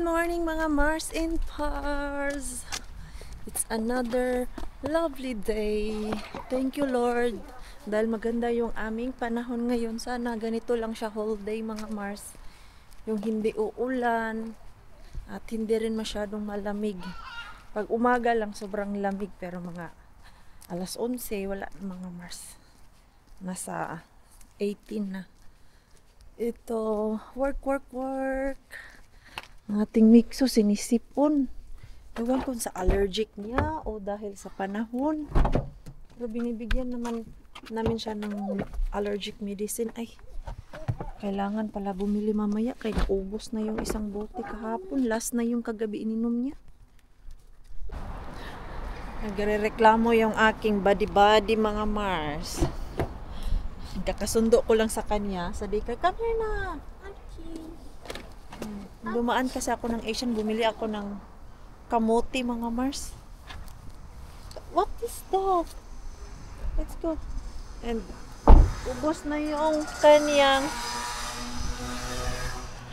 morning mga Mars and Pars! It's another lovely day. Thank you Lord. Dahil maganda yung aming panahon ngayon. Sana ganito lang siya whole day mga Mars. Yung hindi uulan at hindi rin masyadong malamig. Pag umaga lang sobrang lamig pero mga alas 11 wala na mga Mars. Nasa 18 na. Ito, work. Ang ating Mixo sinisipon. Ewan kung sa allergic niya o dahil sa panahon. Pero binibigyan naman namin siya ng allergic medicine. Ay, kailangan pala bumili mamaya kaya naubos na yung isang bote kahapon. Last na yung kagabi ininom niya. Nagre-reklamo yung aking buddy mga Mars. Kakasundo ko lang sa kanya. Sabi ka, come here na. Dumaan kasi ako ng Asian, bumili ako ng kamote mga Mars. What is that? Let's go. And ubos na yung kanyang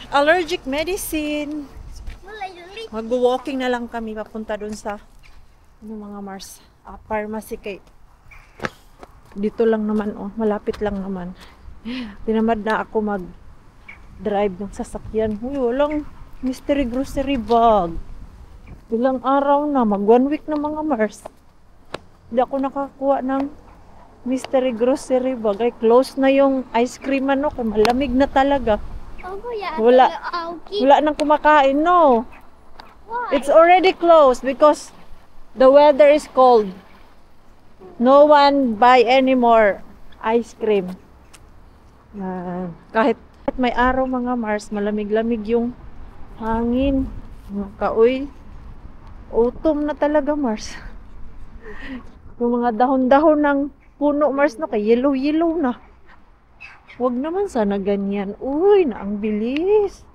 allergic medicine. Mag-walking na lang kami papunta dun sa mga Mars pharmacy kay dito lang naman malapit lang naman. Tinamad na ako mag-drive ng sasakyan. Walang mystery grocery bag. Ilang araw na, mag 1 week na mga Mars. Hindi ako nakakuha ng mystery grocery bag. Ay, close na yung ice cream kay malamig na talaga. Wala nang kumakain, no. It's already closed because the weather is cold. No one buy anymore ice cream. Kahit may araw mga Mars, malamig-lamig yung hangin. Kauy, autumn na talaga Mars. Yung mga dahon-dahon ng puno Mars kay yellow na. Huwag naman sana ganyan. Uy, na ang bilis.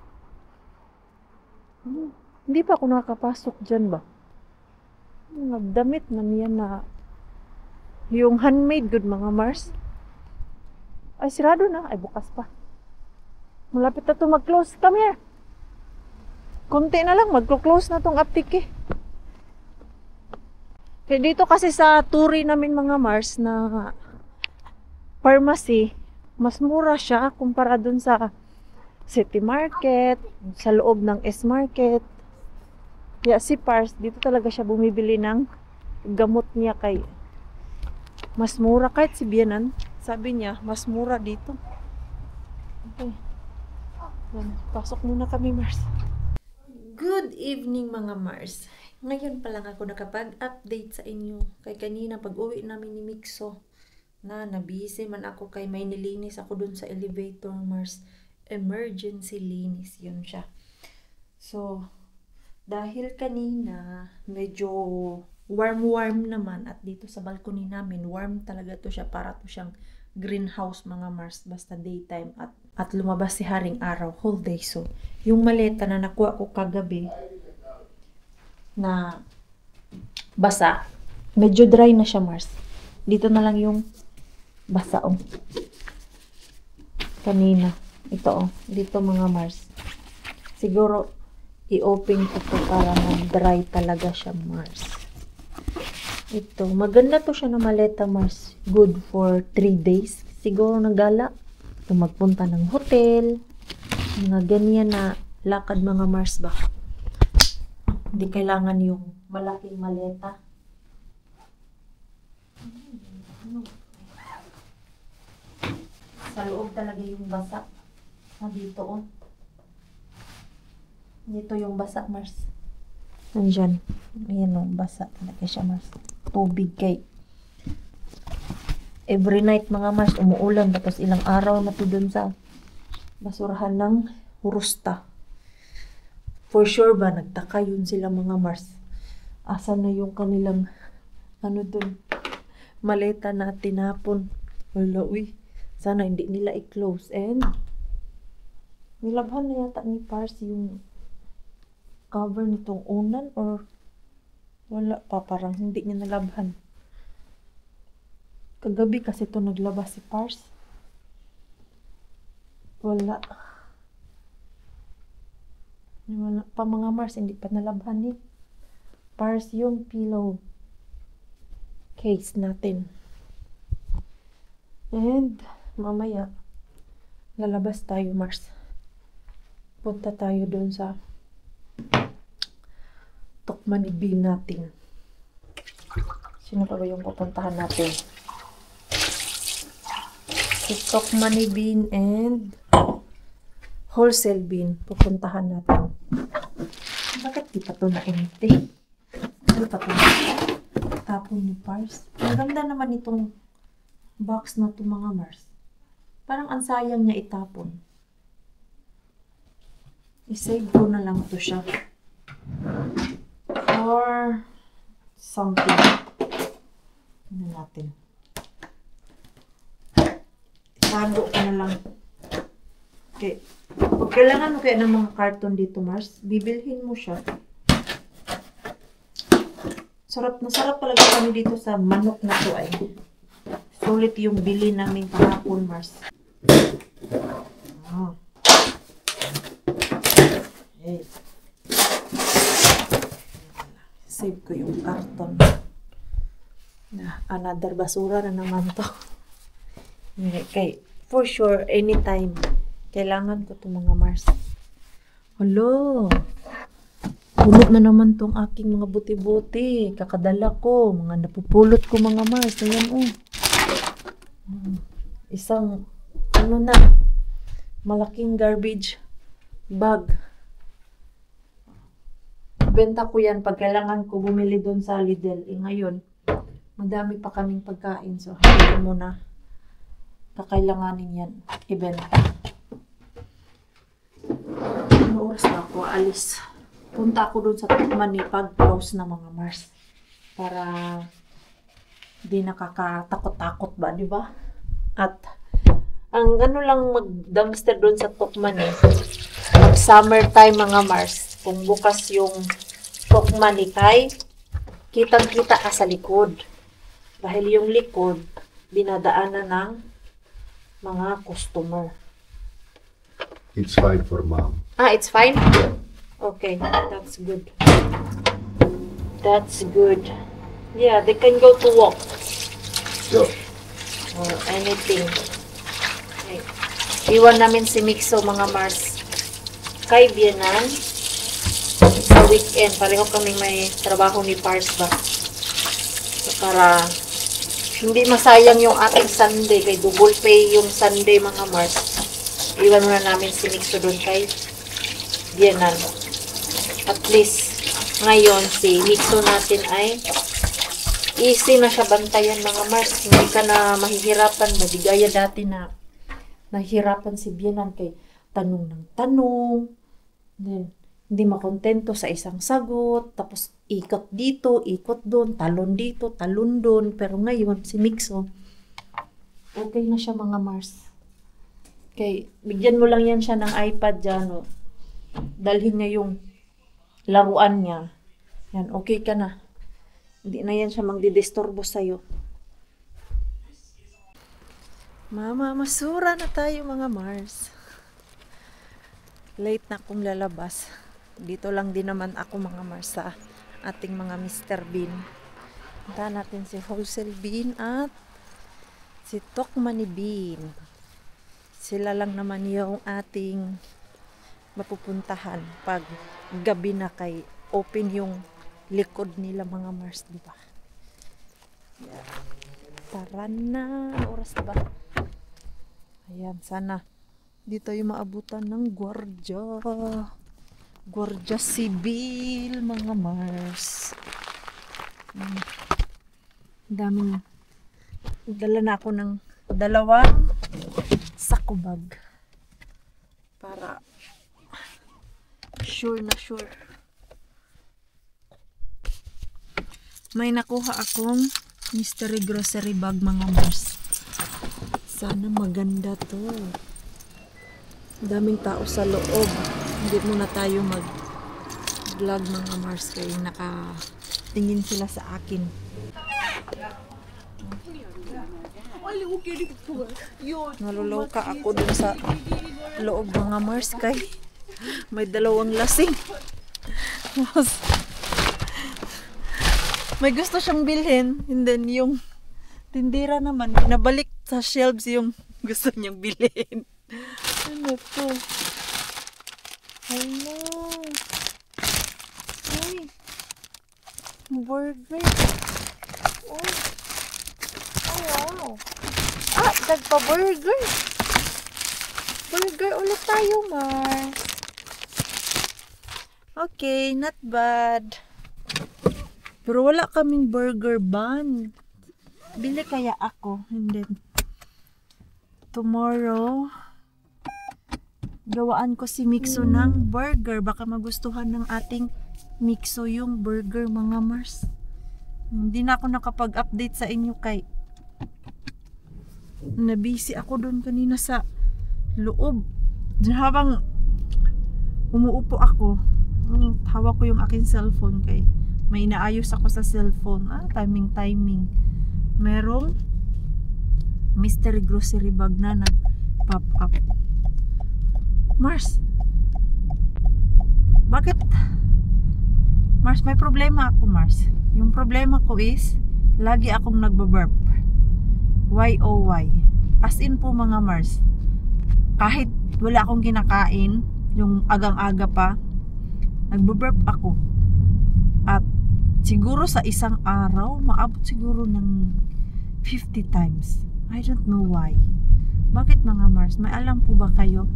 Hindi pa ako nakakapasok dyan ba? Nagdamit man yan na yung handmade good mga Mars. Ay, sirado na. Ay, bukas pa. Malapit na ito mag-close. Come here. Kunti na lang. Mag-close na itong aptiki. Kaya dito kasi sa turi namin mga Mars na pharmacy, mas mura siya kumpara dun sa City Market, sa loob ng S-Market. Kaya si Pars, dito talaga siya bumibili ng gamot niya kay mas mura. Kahit si Bianan, sabi niya, mas mura dito. Okay. Pasok muna kami, Mars. Good evening, mga Mars. Ngayon pa lang ako nakapag-update sa inyo. Kay kanina, pag-uwi namin ni Mixo, nabisi man ako kay may nilinis ako dun sa elevator, Mars. Emergency linis, yun siya. So, dahil kanina, medyo warm naman at dito sa balcony namin, warm talaga to siya, para to siyang greenhouse mga Mars, basta daytime at lumabas si Haring Araw whole day. So, yung maleta na nakuha ko kagabi na basa, medyo dry na siya Mars. Dito na lang yung basa kanina. Ito dito mga Mars. Siguro i-open ko to para mag-dry talaga siya Mars. Ito, maganda to siya na maleta Mars. Good for 3 days. Siguro nagala. Ito, magpunta ng hotel. Mga ganyan na lakad mga Mars ba. Hindi kailangan yung malaking maleta. Sa loob talaga yung basa. Dito Dito yung basa Mars. Nandyan. Ayan basa talaga siya Mars. Tubig kay every night mga Mars umuulan, tapos ilang araw na to dun sa basurahan ng Hurusta. For sure ba nagtaka yun sila mga Mars, asan na yung kanilang dun maleta na tinapon. Wala, sana hindi nila i-close. And nilabhan na yata ni Pars yung cover nitong unan, or wala pa, parang hindi niya nalabhan. Kagabi kasi ito naglabas si Pars. Wala. Yung pa mga Mars, hindi pa nalabhan ni Pars yung pillow case natin. And mamaya, lalabas tayo Mars. Punta tayo doon sa Tokman ni Bean natin. Sino pa ba yung pupuntahan natin? Si Tokman ni Bean and Wholesale Bean. Pupuntahan natin. Bakit di pa ito na-empty? Ano pa ito? Tapon ni Pars. Ang ganda naman itong box na ito mga Mars. Parang ang sayang niya itapon. I-save ko na lang ito siya. Or something. Ano natin? Itago ko na lang. Okay. Pag kailangan mo kaya ng mga karton dito, Mars, bibilhin mo siya. Sarap na sarap talaga kami dito sa manok na to ay. Sulit yung bili namin kahapon, Mars. Oh. Hey. Save ko yung karton. Another basura na naman to. Okay. For sure, anytime, kailangan ko itong mga Mars. Hello! Puno na naman tong aking mga buti-buti. Kakadala ko. Mga napupulot ko mga Mars. Ayan oh. Isang, ano na, malaking garbage bag. Benta ko yan pag kailangan ko bumili doon sa Lidl. Ngayon, madami pa kaming pagkain. So, hindi ko muna kakailanganin yan. Ibenta. Ano oras na ako? Alis. Punta ako doon sa Tokman ni pag-close na mga Mars. Para di nakakatakot-takot ba, di ba? At ang ano lang mag-dumpster doon sa Tokman eh. Pag summertime mga Mars, kung bukas yung Tokman ni Kai, kitang-kita ka sa likod. Dahil yung likod, dinadaanan ng mga customer. It's fine for mom. Ah, it's fine? Okay, that's good. That's good. Yeah, they can go to walk. So, Or anything. Okay. Iwan namin si Mixo mga Mars. Kay Bienan. Sa weekend, pareho kaming may trabaho ni Pars ba. So, para hindi masayang yung ating Sunday. Kay double pay yung Sunday mga Mars. Iwan muna namin si Mixo doon kay Bienan. At least, ngayon si Mixo natin ay easy na siya bantayan mga Mars. Hindi ka na mahihirapan. Madigaya dati na nahihirapan si Bienan kay tanong ng tanong. Then, hindi makontento sa isang sagot. Tapos, ikot dito, ikot doon, talon dito, talon doon. Pero ngayon, si Mixo, okay na siya mga Mars. Okay, bigyan mo lang yan siya ng iPad dyan. O. Dalhin niya yung laruan niya. Yan, okay ka na. Hindi na yan siya magdidisturbo sa'yo. Mama, masura na tayo mga Mars. Late na akong lalabas. Dito lang din naman ako mga Mars sa ating mga Mr. Bean. Punta natin si Wholesale Bean at si Tokman ni Bean. Sila lang naman yung ating mapupuntahan pag gabi na kay open yung likod nila mga Mars, di ba? Yeah. Tara na. Oras ba? Ayan, sana dito yung maabutan ng gwardya. Gwardya sibil, mga Mars. Daming dala na ako ng dalawang sako bag. Para sure na sure. May nakuha akong mystery grocery bag mga Mars. Sana maganda to. Daming tao sa loob. Hindi muna tayo mag-vlog mga Mars kaya nakatingin sila sa akin. Naluluka ako dun sa loob mga Mars kay May dalawang lasing. Tapos, may gusto siyang bilhin. And then yung tindira naman, pinabalik sa shelves yung gusto niyang bilhin. Ano to? Hello. Ay. Burger. Oh. Oh, wow. Ah, nagpa-burger. Burger ulit tayo, Mars. Okay, not bad. Pero wala kaming burger bun. Bili kaya ako. And then, tomorrow, gawaan ko si Mixo ng burger. Baka magustuhan ng ating Mixo yung burger, mga Mars. Hindi na ako nakapag-update sa inyo kay nabisi ako doon kanina sa loob. Habang umuupo ako, hawak ko yung aking cellphone kay may inaayos ako sa cellphone. Timing. Merong mystery grocery bag na nag-pop up. Mars, bakit? Mars, may problema ako, Mars. Yung problema ko is, lagi akong nagbaburp. Why oh why? As in po, mga Mars, kahit wala akong kinakain, yung agang-aga pa, nagbaburp ako. At siguro sa isang araw, maabot siguro ng 50 times. I don't know why. Bakit, mga Mars? May alam po ba kayo?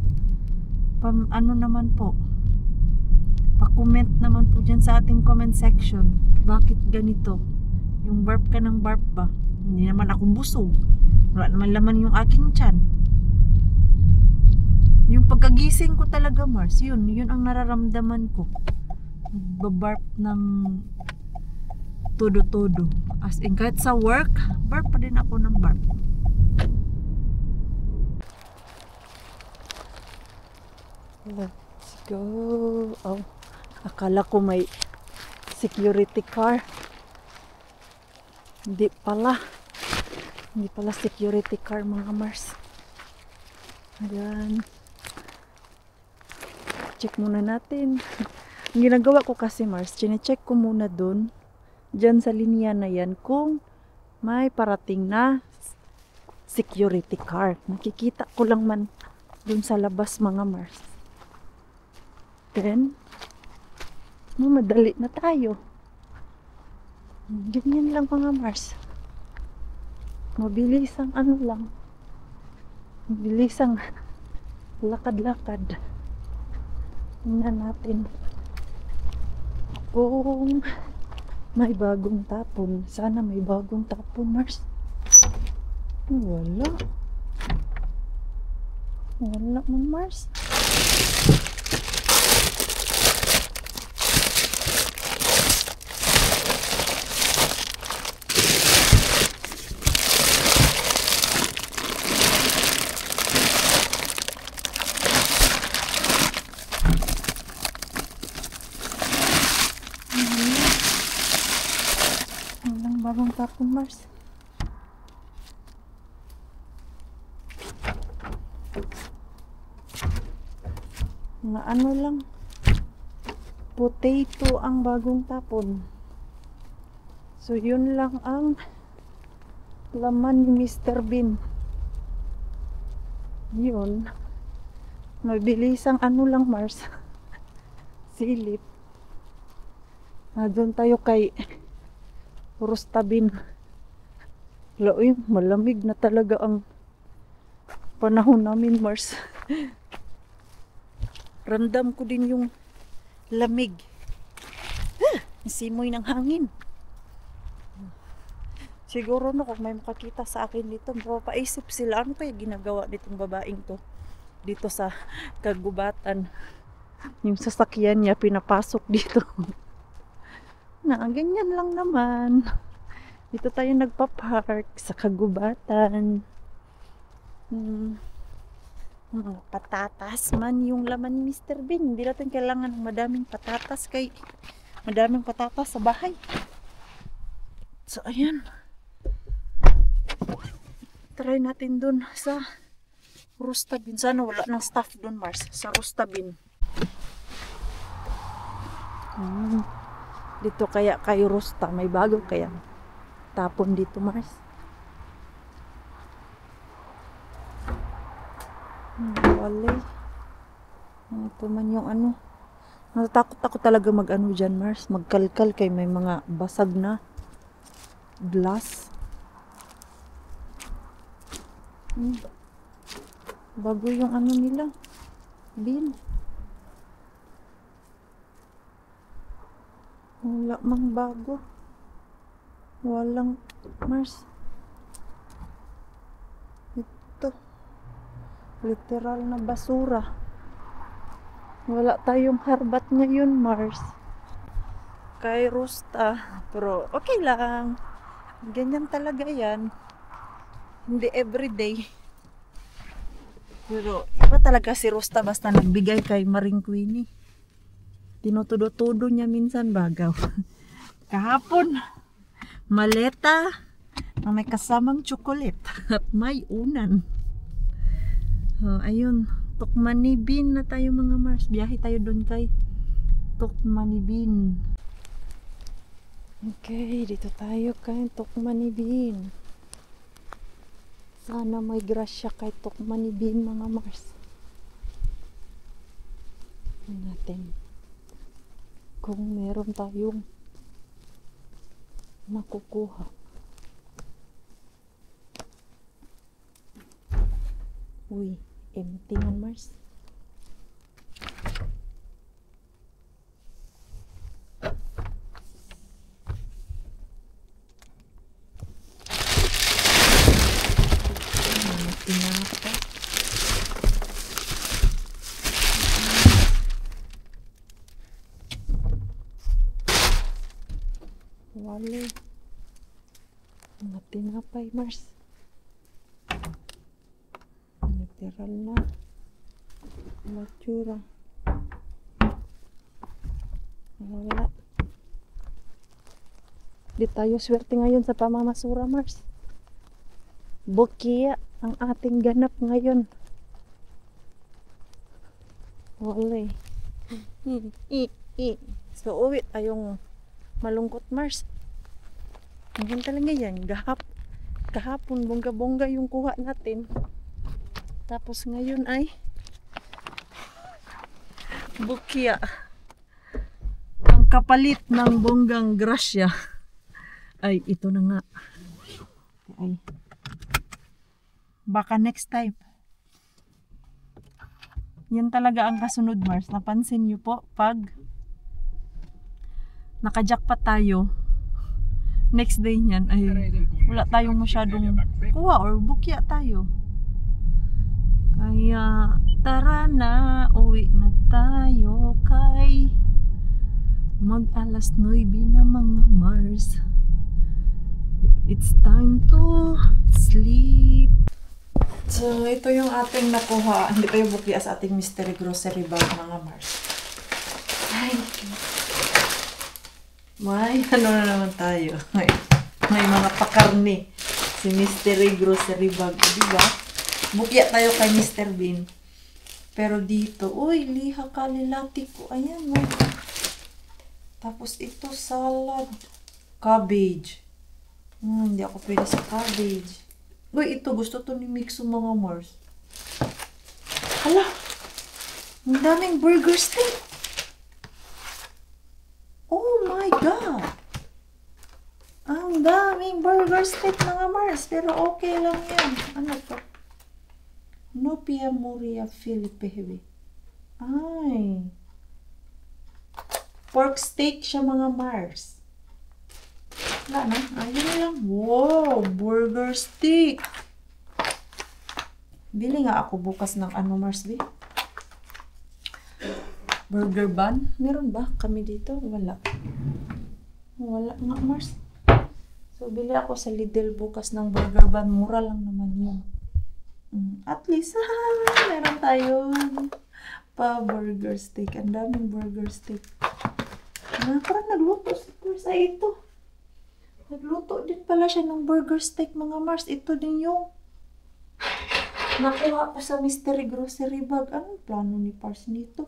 Ano naman po? Pa-comment naman po dyan sa ating comment section. Bakit ganito? Yung burp ka ng burp ba? Hindi naman ako busog. Wala naman laman yung aking tiyan. Yung pagkagising ko talaga, Mars, yun ang nararamdaman ko. Nagbabarp ng todo-todo. As in, kahit sa work, burp pa din ako ng burp. Let's go. Oh, akala ko may security car. Hindi pala security car, mga Mars. Ayan. Check muna natin. Ang ginagawa ko kasi, Mars, chine-check ko muna dun, dyan sa linya na yan, kung may parating na security car. Nakikita ko lang man dun sa labas, mga Mars. Then, madali na tayo. Ganyan lang, mga Mars. Mabilis ang ano lang. Mabilis ang lakad-lakad. Tingnan natin kung may bagong tapon. Sana may bagong tapon, Mars. Wala. Wala man, Mars. Bagong tapon, Mars. Na ano lang, potato ang bagong tapon. So yun lang ang laman ni Mr. Bean. Yun, mabilis ang ano lang, Mars. Silip. Doon tayo kay Rustabin. Uy, malamig na talaga ang panahon namin, Mars. Ramdam ko din yung lamig. Simoy ng hangin. Siguro no, kung may makakita sa akin dito, mapapaisip sila, ano kaya ginagawa nitong babaeng to dito sa kagubatan. Yung sasakyan niya pinapasok dito. Ganyan lang naman. Dito tayo nagpa-park sa kagubatan. Patatas man yung laman ni Mr. Bean. Hindi natin kailangan ng madaming patatas kay madaming patatas sa bahay. So ayan. Try natin dun sa Rustabin. Sana wala ng staff dun, Mars. Sa Rustabin. Hmm. Dito kaya kay Rosta, may bago kaya tapon dito, Mars. Wala. Ito man yung ano. Natatakot ako talaga mag-ano dyan, Mars. Magkalkal kay may mga basag na glass. Bago yung ano nila. Bin. Wala mang bago. Walang, Mars. Ito. Literal na basura. Wala tayong harbat ngayon, Mars. Kay Rusta. Pero okay lang. Ganyan talaga yan. Hindi everyday. Pero iba talaga si Rusta basta nagbigay kay Maring Queenie. Tinutudo-tudo niya minsan bagaw. Kahapon, maleta na may kasamang chocolate at may unan. Ayun, Tukmanibin na tayo mga Mars. Biyahe tayo doon kay Tukmanibin. Okay, dito tayo kay Tukmanibin. Sana may grasya kay Tukmanibin mga Mars. Tingnan natin kung meron tayong makukuha. Uy, empty man, Mars. Tinapa. Wala. Mga tinapay, Mars. Literal na. Matsura. Wala. Di tayo swerte ngayon sa pamamasura, Mars. Bukiya ang ating ganap ngayon. Wala. So, uwi tayong malungkot, Mars. Ngayon talaga yan. Kahapon, bongga-bongga yung kuha natin. Tapos ngayon ay bukya. Ang kapalit ng bonggang grasya ay ito na nga. Ay, baka next time. Yan talaga ang kasunod, Mars. Napansin nyo po, pag nakajackpot tayo, next day niyan ay wala tayong masyadong kuha or bukya tayo. Kaya tara na, uwi na tayo kay mag alas 9 na mga Mars. It's time to sleep. So ito yung ating nakuha. Hindi tayo bukya sa ating mystery grocery bag mga Mars. Ay, may ano na naman tayo. May mga pakarni. Si mystery grocery bag. Diba? Bukya tayo kay Mr. Bean. Pero dito, uy, liha kalilati ko. Ayan, oh. Tapos ito, salad. Cabbage. Hindi ako pwede sa cabbage. Uy, ito, gusto to ni Mixo mga Mars. Hala! Ang daming burger steak. Oh my God! Ang daming burger steak mga Mars. Pero okay lang yan. Ano to? Nopia Moria Filipewe. Ay. Pork steak siya mga Mars. Wala na. Ayun lang. Wow! Burger steak. Bili nga ako bukas ng ano Mars, B? Burger bun? Meron ba kami dito? Wala. Wala nga Mars. So, bili ako sa Lidl bukas ng burger bun. Mura lang naman yun. At least, meron tayong pa-burger steak. Ang daming burger steak. Parang nagluto sa ito. Nagluto din pala siya ng burger steak, mga Mars. Ito din yung nakuha ko sa mystery grocery bag. Anong plano ni Pars nito?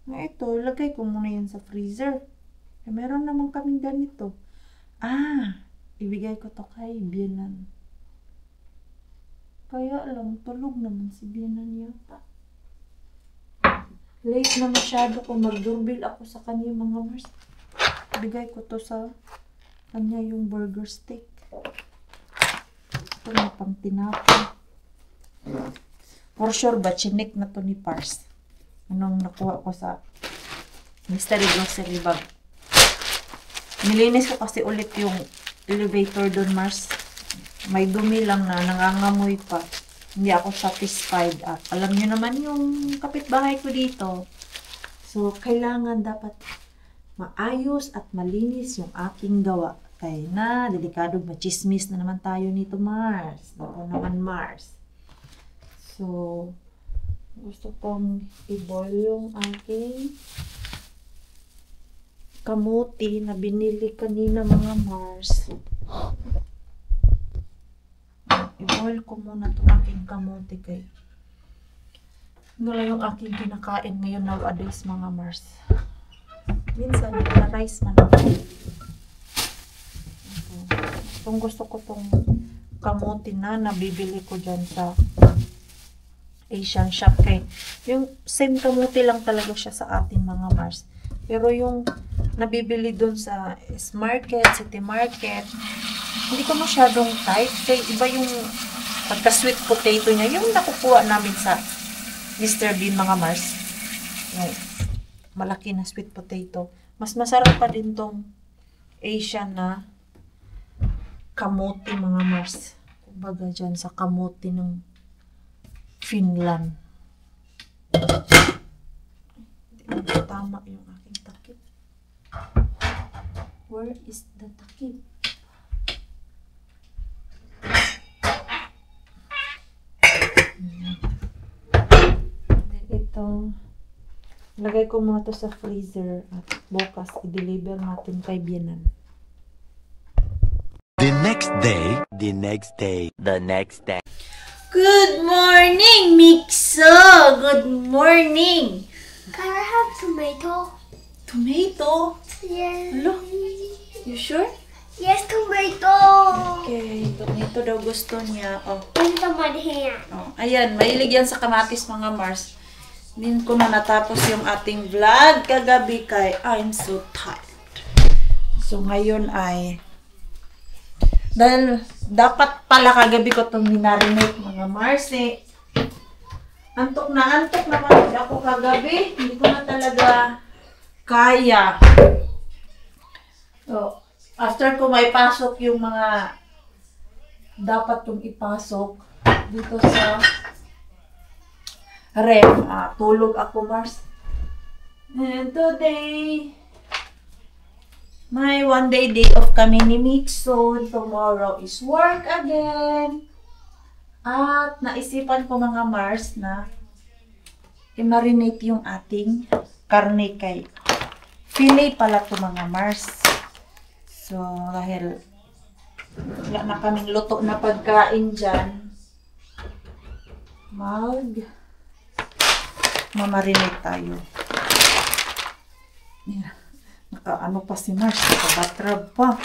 Ito, lagay ko muna yan sa freezer. Meron naman kaming ganito. Ibigay ko to kay Bianan. Kaya lang, tulog naman si Bianan yata. Late na masyado kung mag-doorbell ako sa kanya mga Mars. Bigay ko to sa kanya yung burger steak. Ito na pang tinapay. For sure ba, chinik na to ni Pars. Anong nakuha ko sa mystery grocery bag. Nilinis ko kasi ulit yung elevator doon, Mars. May dumi lang na, nangangamoy pa. Hindi ako satisfied. At alam nyo naman yung kapitbahay ko dito. So, kailangan dapat maayos at malinis yung aking gawa. Kaya na, delikado, machismis na naman tayo nito, Mars. Ako naman, Mars. So, gusto kong i-boil yung aking kamuti na binili kanina mga Mars. I-boil ko muna itong aking kamuti kay wala yung aking kinakain ngayon nowadays mga Mars. Minsan, na-rice man ako. Itong gusto ko itong kamuti na nabibili ko dyan sa Asian shop kay yung same kamuti lang talaga siya sa atin mga Mars. Pero yung nabibili dun sa S-Market, City Market, hindi ko masyadong type. Kaya iba yung pagka-sweet potato niya. Yung nakukuha namin sa Mr. Bean mga Mars. Yung malaki na sweet potato. Mas masarap pa din tong Asian na kamuti mga Mars. Kumbaga dyan sa kamuti ng Finland. Hindi tama yung aking takip. Where is the takip? Then ito, lagay ko muna to sa freezer at bukas i-deliver natin kay Bianan. The next day, the next day, the next day. Good morning, Mixo! Good morning! Can I have tomato? Tomato? Yes. Hello? You sure? Yes, tomato. Okay, tomato daw gusto niya. Oh, Into my hand. oh. Ayan, mahilig yan sa kamatis mga Mars. Din ko na natapos yung ating vlog kagabi kay I'm so tired. So ngayon ay dahil dapat pala kagabi ko itong minarinate mga Mars eh. Antok naman ako kagabi. Hindi ko na talaga kaya. So, after ko may pasok yung mga dapat kong ipasok dito sa ref, tulog ako Mars. And today, may one day off kami ni Mixo. Tomorrow is work again. At naisipan ko mga Mars na i-marinate yung ating karne kay fillet pala to mga Mars. So, dahil wala na kaming luto na pagkain dyan, mamarinate tayo. Yeah. Naka-ano pa si Mars, naka-batrab pa.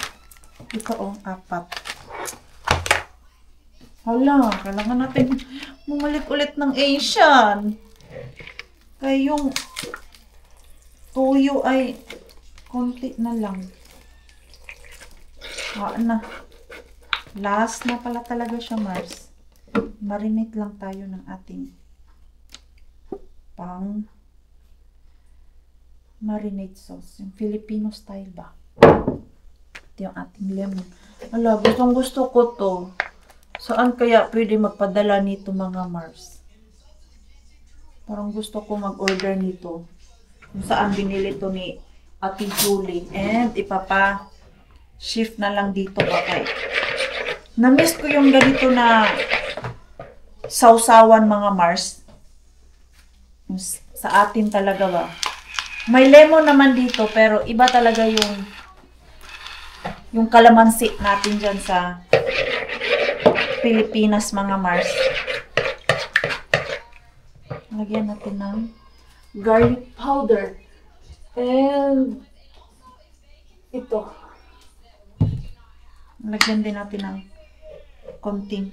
Ito oh, 4. Hala, kailangan natin bumalik ulit ng Asian. Kaya yung tuyo ay konti na lang. Na. Last na pala talaga siya, Mars. Marinate lang tayo ng ating pang marinate sauce. Yung Filipino style ba? Ito yung ating lemon. Ala, gusto ko to. Saan kaya pwede magpadala nito mga Mars? Parang gusto ko mag-order nito. Kung saan binili to ni Ate Julie. And ipapa-shift na lang dito okay. Na-miss ko yung ganito na sausawan mga Mars. Sa atin talaga ba? May lemon naman dito pero iba talaga yung kalamansi natin dyan sa Pilipinas mga Mars. Lagyan natin ng garlic powder. And ito. Lagyan din natin ng konting.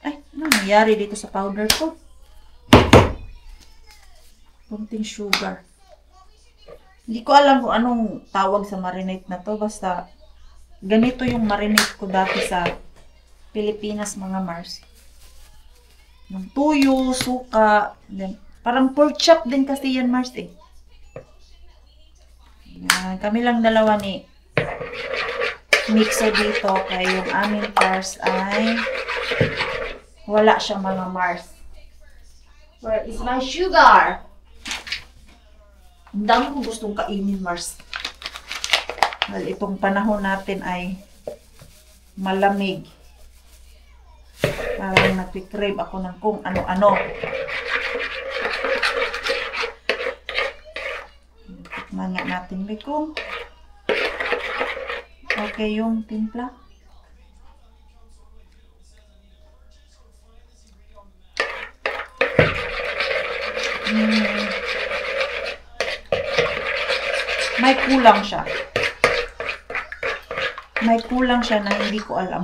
Ay, ano nangyari dito sa powder ko? Konting sugar. Hindi ko alam kung anong tawag sa marinate na to. Basta, ganito yung marinate ko dati sa Pilipinas, mga Mars. Ng tuyo, suka, then, parang pork chop din kasi yan, Mars eh. Yan, kami lang dalawa ni Mixo dito. Kaya yung aming Mars ay wala siya, mga Mars. Where is my sugar? Ang dami kong gustong kainin, Mars. Well, itong panahon natin ay malamig. Parang nagpikrave ako ng kung ano-ano. Tikman nga natin, kung okay yung timpla. May kulang siya. May kulang siya na hindi ko alam.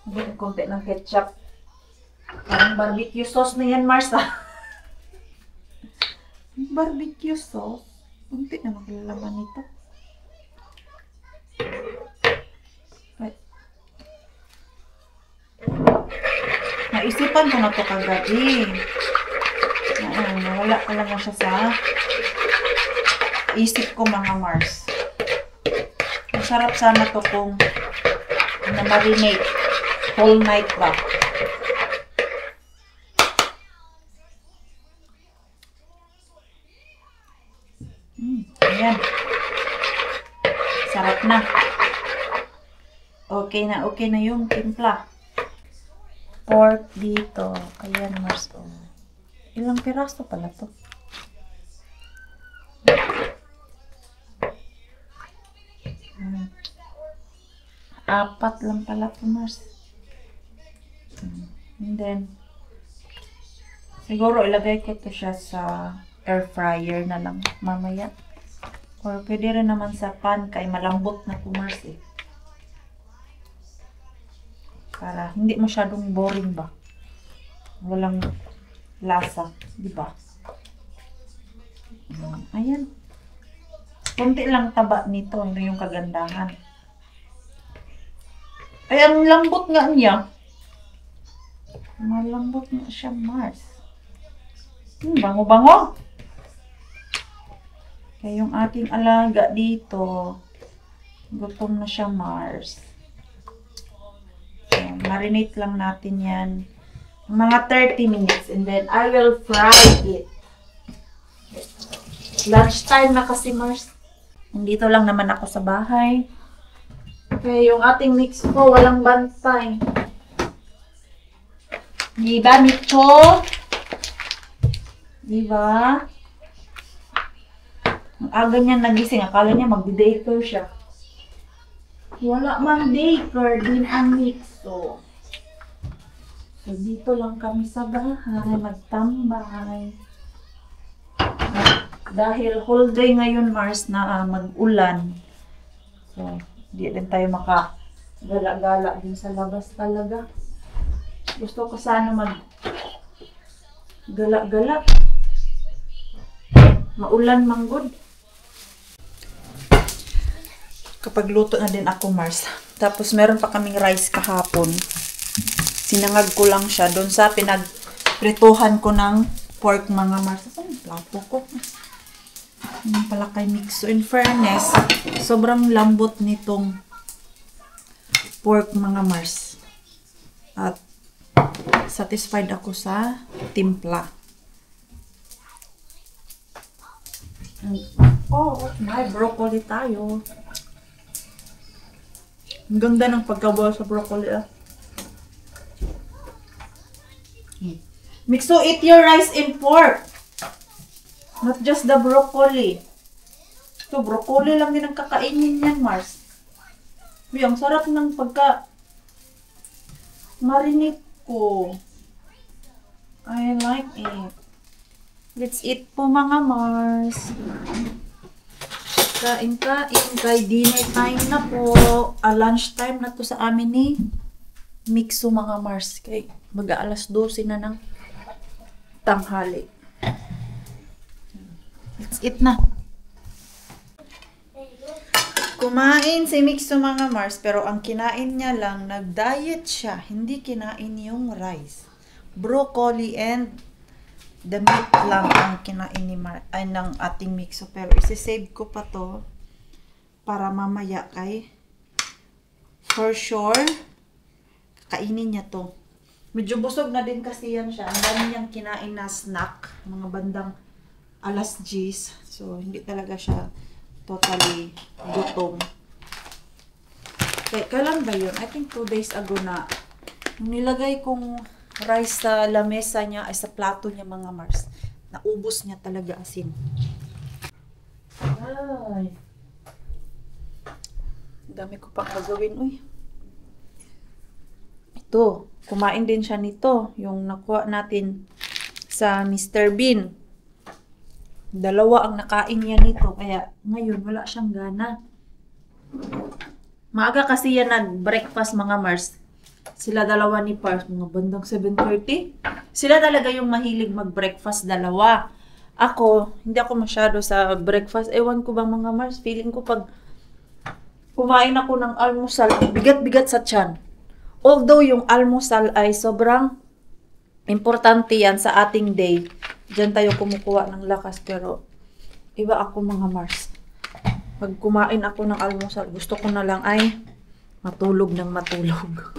Hindi ko konti ng ketchup. Parang barbecue sauce na yan, Mars, ah. Barbecue sauce. Konti na maglalaman nito. Naisipan ko na ito kagabi. Nawala ka lang siya sa isip ko, mga Mars. Masarap sana to kung na-marinate whole night ba. Ayan. Sarap na. Okay na yung timpla. Pork dito. Ayan, Mars. Oh. Ilang piraso pala to? Apat lang pala po, Mars. And then, siguro ilagay ko to siya sa air fryer na lang mamaya. Or pwede rin naman sa pan kay malambot na po, Mars eh. Para hindi masyadong boring ba. Walang lasa, di ba? Ayan. Kunti lang taba nito, ito yung kagandahan. Ay, ang lambot nga niya. Malambot nga siya, Mars. Bango-bango. Kaya yung aking alaga dito, gutom na siya, Mars. So, marinate lang natin yan. Mga 30 minutes and then I will fry it. Lunchtime na kasi, Mars. Nandito lang naman ako sa bahay. Okay, yung ating mix ko, walang bantay. Diba, Micho? Diba? Ang aga niya nagising. Akala niya magdi-daycare siya. Wala mang daycare din ang Mixo. So, dito lang kami sa bahay. Magtambay. Dahil whole day ngayon, Mars, na mag-ulan. So, di din tayo maka-gala-gala din sa labas talaga. Gusto ko sana mag-gala-gala. Maulan manggod. Kapag luto na din ako, Mars. Tapos meron pa kaming rice kahapon. Sinangag ko lang siya doon sa pinagprituhan ko ng pork, mga Mars. Saan yung plato ko? Yan pala kay Mixo. In fairness, sobrang lambot nitong pork, mga Mars. At satisfied ako sa timpla. Oh, may broccoli tayo. Ang ganda ng pagkabaw sa broccoli, ah. Mixo, eat your rice and pork. Not just the broccoli. So, broccoli lang din ang kakainin yan, Mars. Uy, ang sarap ng pagka-marinate ko. I like it. Let's eat po mga Mars. Kain-kain kay dinner time na po. Lunch time na to sa amin ni Mixo mga Mars. Kay mag-aalas 12 na ng tanghali. Let's eat na. Kumain si Mixo mga Mars, pero ang kinain niya lang, nag-diet siya. Hindi kinain yung rice. Broccoli and the meat lang ang kinain ni ng ating Mixo. Pero isi-save ko pa to para mamaya kay for sure kainin niya to. Medyo busog na din kasi yan siya. Ang dami niyang kinain na snack. Mga bandang alas 10. So, hindi talaga siya totally gutom. Kailan ba yun? I think 2 days ago na nilagay kong rice sa lamesa niya, ay sa plato niya mga Mars. Naubos niya talaga asin. Ay. Dami ko pang gagawin. Uy. Ito. Kumain din siya nito. Yung nakuha natin sa Mr. Bean. 2 ang nakain niya nito. Kaya ngayon wala siyang gana. Maaga kasi yan nag-breakfast mga Mars. Sila 2 ni Pars, mga bandang 7:30. Sila talaga yung mahilig mag-breakfast 2. Ako, hindi ako masyado sa breakfast. Ewan ko bang mga Mars, feeling ko pag kumain ako ng almusal, bigat-bigat sa tiyan. Although yung almusal ay sobrang importante yan sa ating day. Diyan tayo kumukuha ng lakas, pero iba ako mga Mars. Pag kumain ako ng almusal, gusto ko na lang ay matulog ng matulog.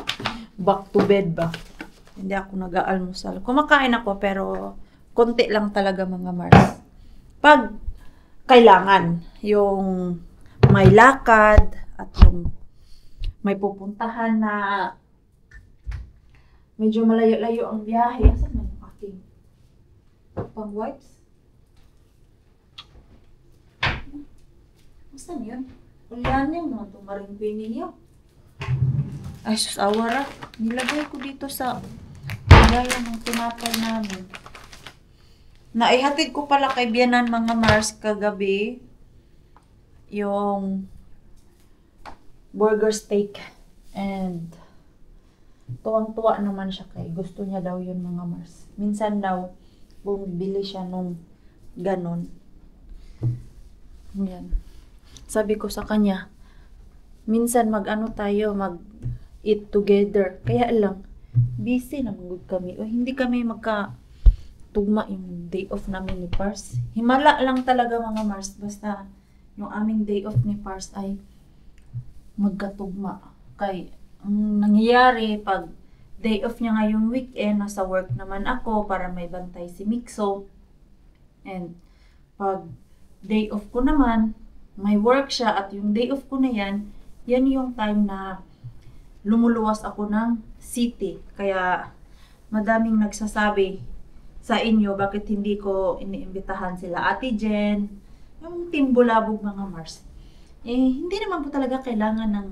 Back to bed ba? Hindi ako nag-aalmusal. Kumakain ako pero konti lang talaga mga Mars. Pag kailangan, yung may lakad at yung may pupuntahan na medyo malayo-layo ang biyahe. Asan na yung aking pang wipes? Asan yun? Ulian yung mga tumaring pininyo. Ay, sus, awara. Nilagay ko dito sa lagayan ng tinapay namin. Naihatid ko pala kay Bianan mga Mars kagabi yung burger steak. And tuwang-tuwa naman siya kay gusto niya daw yun mga Mars. Minsan daw bumibili siya nung ganon. Yan. Sabi ko sa kanya, minsan mag-ano tayo, mag-eat together. Kaya lang, busy naman kami. O hindi kami magka-tugma yung day off namin ni Pars. Himala lang talaga mga Mars. Basta yung aming day off ni Pars ay magkatugma. Kay ang nangyayari, pag day off niya ngayong weekend, nasa work naman ako para may bantay si Mixo. And pag day off ko naman, may work siya at yung day off ko na yan yung time na lumuluwas ako ng city. Kaya madaming nagsasabi sa inyo bakit hindi ko iniimbitahan sila Ate Jen, yung Team Bulabog mga Mars. Hindi naman po talaga kailangan ng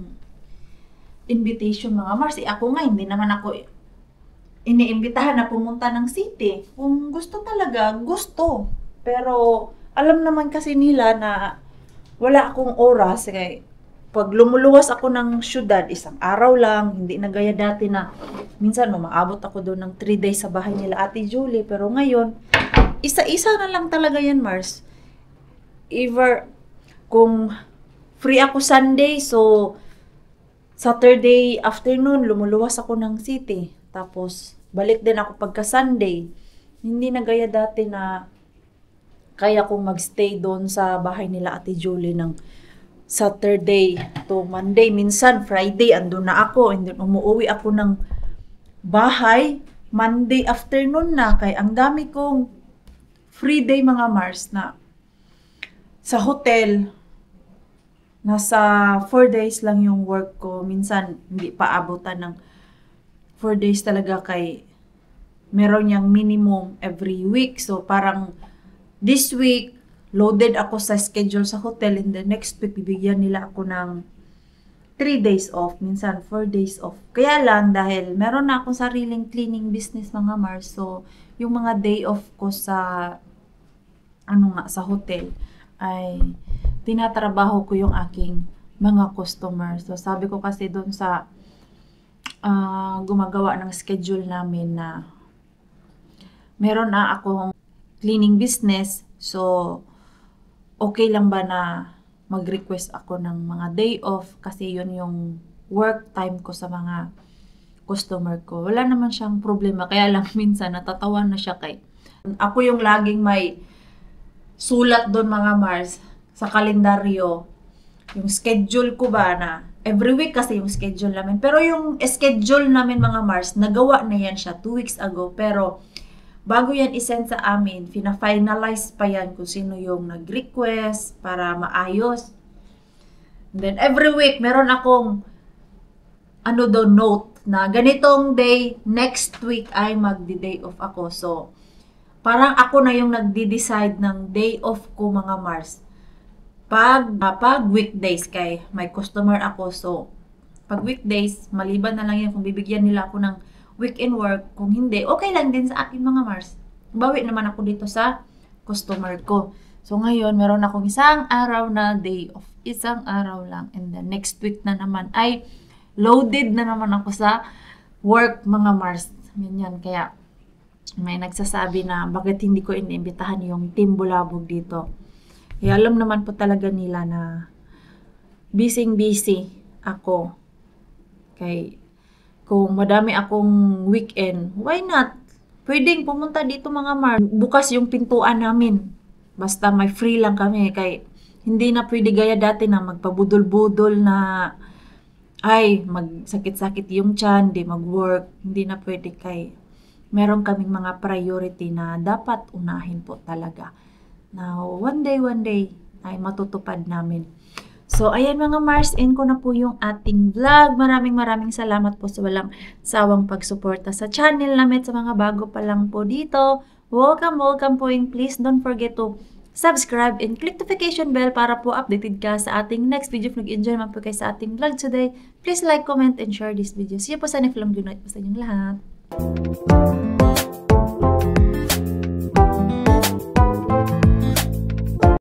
invitation mga Mars. Ako nga, hindi naman ako iniimbitahan na pumunta ng city. Kung gusto talaga, gusto. Pero alam naman kasi nila na wala akong oras. Kaya pag lumuluwas ako ng syudad, 1 araw lang, hindi na gaya dati na minsan umaabot ako doon ng 3 days sa bahay nila Ate Julie. Pero ngayon, isa-isa na lang talaga yan Mars. Either kung free ako Sunday, so Saturday afternoon, lumuluwas ako ng city. Tapos, balik din ako pagka Sunday. Hindi na gaya dati na kaya kong magstay doon sa bahay nila Ate Julie ng Saturday to Monday. Minsan, Friday, andun na ako. And then, umuwi ako ng bahay. Monday afternoon na. Kaya ang dami kong free day mga Mars na sa hotel. Nasa 4 days lang yung work ko. Minsan, hindi pa abutan ng 4 days talaga kay meron niyang minimum every week. So, parang this week, loaded ako sa schedule sa hotel. In the next week, bibigyan nila ako ng 3 days off. Minsan, 4 days off. Kaya lang, dahil meron na akong sariling cleaning business mga Mars. So, yung mga day off ko sa sa hotel ay tinatrabaho ko yung aking mga customers. So sabi ko kasi doon sa gumagawa ng schedule namin na meron na akong cleaning business. So okay lang ba na mag-request ako ng mga day off kasi yun yung work time ko sa mga customer ko. Wala naman siyang problema. Kaya lang minsan natatawa na siya kay ako yung laging may sulat doon mga Mars sa kalendaryo. Yung schedule ko ba na every week kasi yung schedule namin. Pero yung schedule namin mga Mars, nagawa na yan siya 2 weeks ago. Pero bago yan isend sa amin, fina-finalize pa yan kung sino yung nag-request para maayos. And then every week, meron akong note na ganitong day, next week ay magdi-day off ako. So, parang ako na yung nagdi-decide ng day off ko mga Mars. Pag weekdays kay may customer ako. So, pag weekdays, maliban na lang yan kung bibigyan nila ako ng weekend work. Kung hindi, okay lang din sa akin mga Mars. Bawi naman ako dito sa customer ko. So, ngayon, meron akong isang araw na day off. Isang araw lang. And then, next week na naman ay loaded na naman ako sa work mga Mars. Ganyan. Kaya, may nagsasabi na bakit hindi ko iniimbitahan yung Team Bulabog dito. Kaya alam naman po talaga nila na busy ako. Kay kung madami akong weekend, why not? Pwedeng pumunta dito mga Mars. Bukas yung pintuan namin. Basta may free lang kami. Kay hindi na pwede gaya dati na magpabudol-budol na ay magsakit-sakit yung tiyan, di mag-work. Hindi na pwede kay meron kaming mga priority na dapat unahin po talaga. Now, one day ay matutupad namin. So, ayan mga Mars, end ko na po yung ating vlog. Maraming salamat po sa walang sawang pagsuporta sa channel namin, sa mga bago pa lang po dito. Welcome po, and please don't forget to subscribe and click notification bell para po updated ka sa ating next video. If nag-enjoy naman po kayo sa ating vlog today, please like, comment, and share this video. See you po sa next vlog. Good night po sa inyong lahat.